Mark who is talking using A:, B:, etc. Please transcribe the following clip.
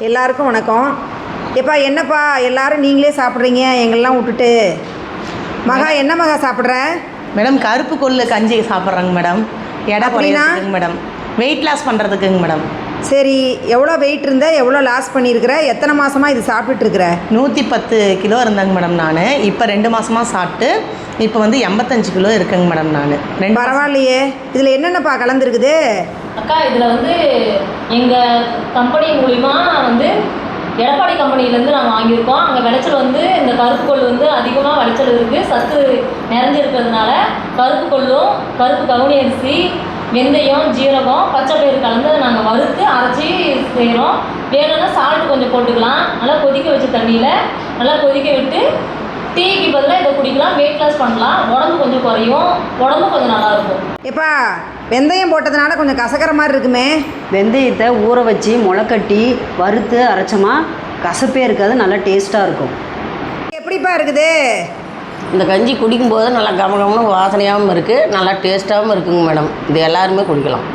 A: எல்லாருக்கும் வணக்கம். எப்பா என்னப்பா எல்லாரும் நீங்களே சாப்பிட்றீங்க எங்களெலாம் விட்டுட்டு? மகா என்ன மகா சாப்பிட்ற?
B: மேடம் கருப்பு கொள்ளு கஞ்சி சாப்பிட்றேங்க மேடம். எடை குறைக்கிறதுக்குங்க மேடம், வெயிட் லாஸ் பண்ணுறதுக்குங்க மேடம்.
A: சரி, எவ்வளோ வெயிட் இருந்த, எவ்வளோ லாஸ் பண்ணியிருக்கிற, எத்தனை மாதமாக இது சாப்பிட்டுட்ருக்குற?
B: 110 கிலோ இருந்தேங்க மேடம் நான். இப்போ 2 மாதமாக சாப்பிட்டு இப்போ வந்து 85 கிலோ இருக்குங்க மேடம் நான்.
A: பரவாயில்லையே. இதில் என்னென்னப்பா கலந்துருக்குது?
C: அக்கா இதில் வந்து எங்கள் கம்பெனி மூலிமா வந்து எடப்பாடி கம்பெனிலேருந்து நாங்கள் வாங்கியிருக்கோம். அங்கே விளைச்சல் வந்து இந்த கருப்பு கொள்ளு வந்து அதிகமாக விளைச்சல் இருக்குது, சத்து நிறைஞ்சிருக்கிறதுனால கருப்பு கொள்ளும், கருப்பு கவுனி அரிசி, வெந்தயம், ஜீரகம், பச்சைப்பயிறு கலந்து நாங்கள் வறுத்து அரைச்சி செய்கிறோம். வேணும்னா சால்ட் கொஞ்சம் போட்டுக்கலாம். நல்லா கொதிக்க வச்ச தண்ணியில் நல்லா கொதிக்க விட்டு டீக்கு பதிலாக இதை குடிக்கலாம். வெயிட் லாஸ் பண்ணலாம், உடம்பு கொஞ்சம் குறையும், உடம்பு கொஞ்சம் நல்லாயிருக்கும்.
A: எப்பா வெந்தயம் போட்டதுனால கொஞ்சம் கசக்கிற மாதிரி இருக்குமே?
D: வெந்தயத்தை ஊற வச்சு முளைக்கட்டி வறுத்து அரைச்சோமா கசப்பே இருக்காது, நல்லா டேஸ்ட்டாக இருக்கும்.
A: எப்படிப்பா இருக்குது?
E: இந்த கஞ்சி குடிக்கும்போது நல்லா கமகமன்னு வாசனையாகவும் இருக்குது, நல்லா டேஸ்ட்டாகவும் இருக்குங்க மேடம். இது எல்லாருமே குடிக்கலாம்.